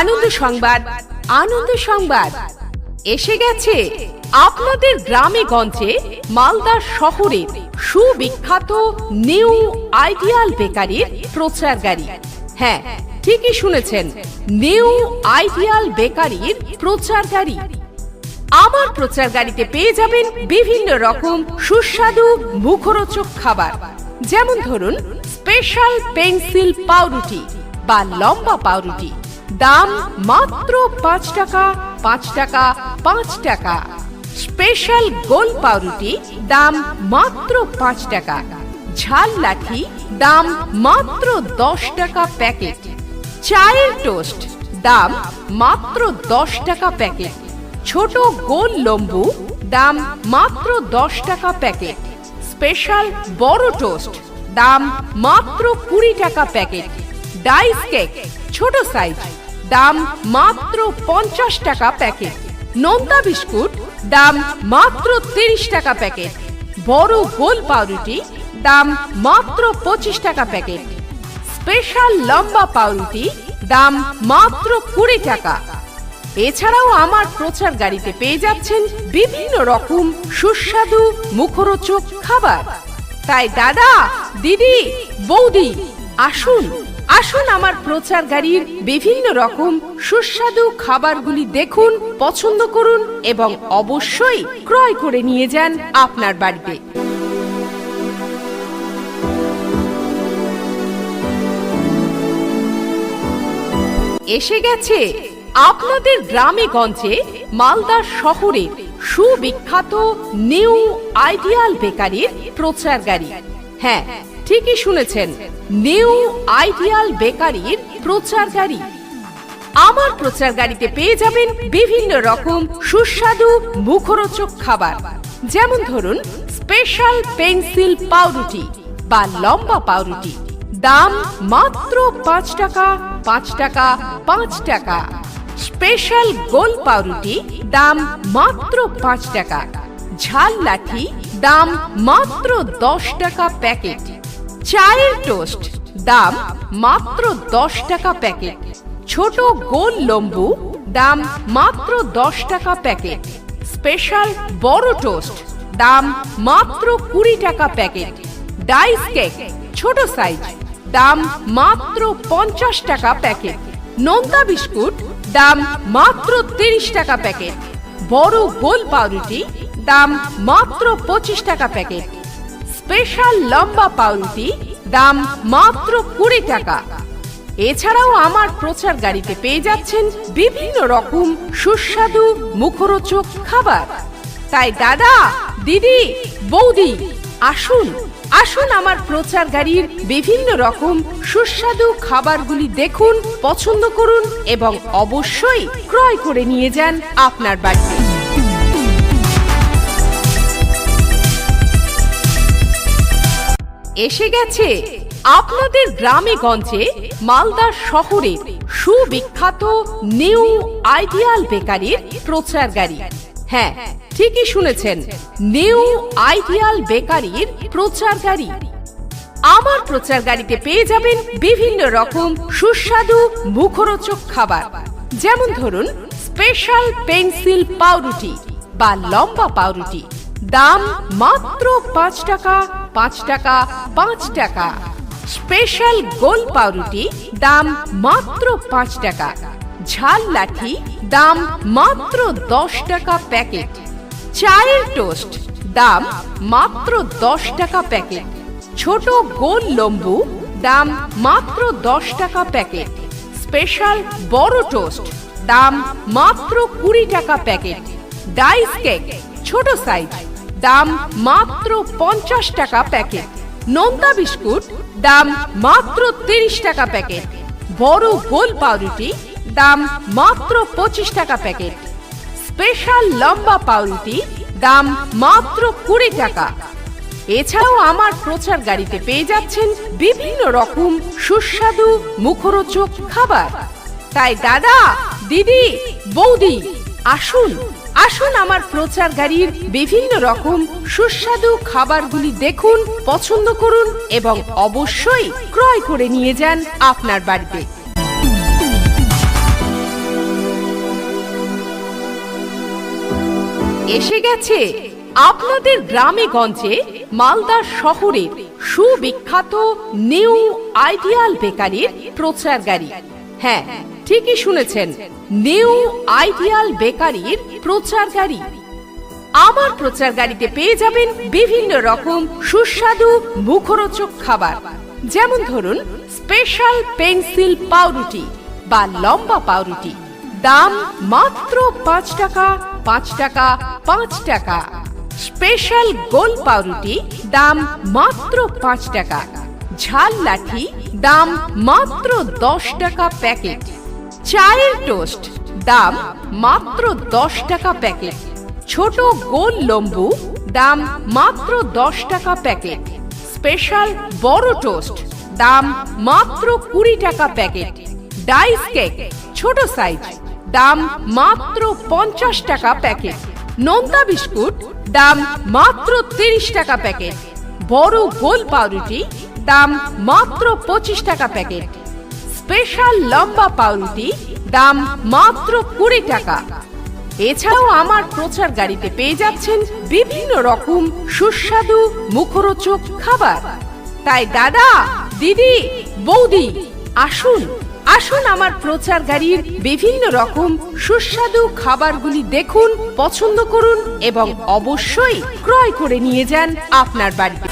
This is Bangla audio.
আনন্দ সংবাদ, আনন্দ সংবাদ এসে গেছে আপনাদের গ্রামে গঞ্জে মালদা শহরের সুবিখ্যাত নিউ আইডিয়াল বেকারির প্রচার গাড়ি। হ্যাঁ, ঠিকই শুনেছেন, নিউ আইডিয়াল বেকারির প্রচার গাড়ি। আমার প্রচার গাড়িতে পেয়ে যাবেন বিভিন্ন রকম সুস্বাদু মুখরোচক খাবার, যেমন ধরুন স্পেশাল পেন্সিল পাউরুটি বা লম্বা পাউরুটি, দাম মাত্র 5 টাকা, 5 টাকা, 5 টাকা। স্পেশাল গোল পাউরুটি, দাম মাত্র 5 টাকা। ঝাল লাঠি, দাম মাত্র 10 টাকা প্যাকেট। চায়ের টোস্ট, দাম মাত্র 10 টাকা প্যাকেট। ছোট গোল লম্বু, দাম মাত্র 10 টাকা প্যাকেট। স্পেশাল বড় টোস্ট, দাম মাত্র 20 টাকা প্যাকেট। ডাইস কেক ছোট সাইজ, দাম মাত্র 50 টাকা প্যাকেট। নোনতা বিস্কুট, দাম মাত্র 30 টাকা প্যাকেট। বড় গোল পাউরুটি, দাম মাত্র 25 টাকা প্যাকেট। স্পেশাল লম্বা পাউরুটি, দাম মাত্র 20 টাকা। এছাড়াও আমার প্রচার গাড়িতে পেয়ে যাচ্ছেন বিভিন্ন রকম সুস্বাদু মুখরোচক খাবার। তাই দাদা, দিদি, বৌদি, আসুন আসুন আমার প্রচার গাড়ির বিভিন্ন রকম সুস্বাদু খাবারগুলি দেখুন, পছন্দ করুন এবং অবশ্যই ক্রয় করে নিয়ে যান আপনার বাড়িতে। এসে গেছে আপনাদের গ্রামে গঞ্জে মালদা শহরের সুবিখ্যাত নিউ আইডিয়াল বেকারির প্রচার গাড়ি। হ্যাঁ, ঠিকই শুনেছেন, নিউ আইডিয়াল বেকারির প্রচার গাড়ি। আমার প্রচার গাড়িতে পেয়ে যাবেন বিভিন্ন রকম সুস্বাদু মুখরোচক খাবার, যেমন ধরুন স্পেশাল পেন্সিল পাউরুটি বা লম্বা পাউরুটি, দাম মাত্র 5 টাকা, 5 টাকা, 5 টাকা। স্পেশাল গোল পাউরুটি, দাম মাত্র 5 টাকা। ঝাল লাঠি, দাম মাত্র 10 টাকা প্যাকেট। চায়ের টোস্ট, দাম মাত্র 10 টাকা প্যাকেট। ছোট গোল লম্বু, দাম মাত্র 10 টাকা প্যাকেট। স্পেশাল বড় টোস্ট, দাম মাত্র 20 টাকা প্যাকেট। ডাইস কেক ছোট সাইজ, দাম মাত্র 50 টাকা প্যাকেট। নোনতা বিস্কুট, দাম মাত্র 30 টাকা প্যাকেট। বড় গোল পাউরুটি, দাম মাত্র 25 টাকা প্যাকেট। স্পেশাল লম্বা পাউরুটি, দাম মাত্র 20 টাকা। এছাড়াও আমার প্রচার গাড়িতে পেয়ে যাচ্ছেন বিভিন্ন রকম সুস্বাদু মুখরোচক খাবার। তাই দাদা, দিদি, বৌদি, আসুন আসুন আমার প্রচার গাড়ির বিভিন্ন রকম সুস্বাদু খাবারগুলি দেখুন, পছন্দ করুন এবং অবশ্যই ক্রয় করে নিয়ে যান আপনার বাড়িতে। এসে গেছে আপনাদের গ্রামে গঞ্জে মালদা শহরের সুবিখ্যাত নিউ আইডিয়াল বেকারির প্রচার গাড়ি। হ্যাঁ, ঠিকই শুনেছেন, নিউ আইডিয়াল বেকারির প্রচার গাড়ি। আমার প্রচার গাড়িতে পেয়ে যাবেন বিভিন্ন রকম সুস্বাদু মুখরোচক খাবার, যেমন ধরুন স্পেশাল পেন্সিল পাউরুটি বা লম্বা পাউরুটি, দাম মাত্র 5 টাকা, 5 টাকা, 5 টাকা। স্পেশাল গোল পাউরুটি, দাম মাত্র 5 টাকা। ঝাল লাঠি, দাম মাত্র 10 টাকা প্যাকেট। চায়ের টোস্ট, দাম মাত্র 10 টাকা প্যাকেট। ছোট গোল লম্বু, দাম মাত্র 10 টাকা প্যাকেট। স্পেশাল বড় টোস্ট, দাম মাত্র 20 টাকা প্যাকেট। ডাইস কেক ছোট সাইজ, দাম মাত্র 50 টাকা প্যাকেট। নোনতা বিস্কুট, দাম মাত্র 30 টাকা প্যাকেট। বড় গোল পাউরুটি, দাম মাত্র 25 টাকা প্যাকেট। স্পেশাল লম্বা পাউরুটি, দাম মাত্র 20 টাকা। এছাড়াও আমার প্রচার গাড়িতে পেয়ে যাচ্ছেন বিভিন্ন রকম সুস্বাদু মুখরোচক খাবার। তাই দাদা, দিদি, বৌদি, আসুন আসুন আমার প্রচার গাড়ির বিভিন্ন রকম সুস্বাদু খাবারগুলি দেখুন, পছন্দ করুন এবং অবশ্যই ক্রয় করে নিয়ে যান আপনার বাড়িতে। এসে গেছে আপনাদের গ্রামে গঞ্জে মালদা শহরের সুবিখ্যাত নিউ আইডিয়াল বেকারির প্রচার গাড়ি। হ্যাঁ, ঠিকই শুনেছেন, নিউ আইডিয়াল বেকারির প্রচার গাড়ি। আমার প্রচার গাড়িতে পেয়ে যাবেন বিভিন্ন রকম সুস্বাদু মুখরোচক খাবার, যেমন ধরুন স্পেশাল পেন্সিল পাউরুটি বা লম্বা পাউরুটি, দাম মাত্র 5 টাকা, 5 টাকা, 5 টাকা। স্পেশাল গোল পাউরুটি, দাম মাত্র 5 টাকা। ঝাল লাঠি, দাম মাত্র 10 টাকা প্যাকেট। চায়ের টোস্ট, দাম মাত্র 10 টাকা প্যাকেট। ছোট গোল লম্বু, দাম মাত্র 10 টাকা প্যাকেট। স্পেশাল বড় টোস্ট, দাম মাত্র 20 টাকা প্যাকেট। ডাইস কেক ছোট সাইজ, দাম মাত্র 50 টাকা প্যাকেট। নোনতা বিস্কুট, দাম মাত্র 30 টাকা প্যাকেট। বড় গোল পাউরুটি, দাম মাত্র 25 টাকা প্যাকেট। স্পেশাল লম্বা পাউরুটি, দাম মাত্র 20 টাকা। এছাড়াও আমার প্রচার গাড়িতে পেয়ে যাচ্ছেন বিভিন্ন রকম সুস্বাদু মুখরোচক খাবার। তাই দাদা, দিদি, বৌদি, আসুন আসুন আমার প্রচার গাড়ির বিভিন্ন রকম সুস্বাদু খাবারগুলি দেখুন, পছন্দ করুন এবং অবশ্যই ক্রয় করে নিয়ে যান আপনার বাড়িতে।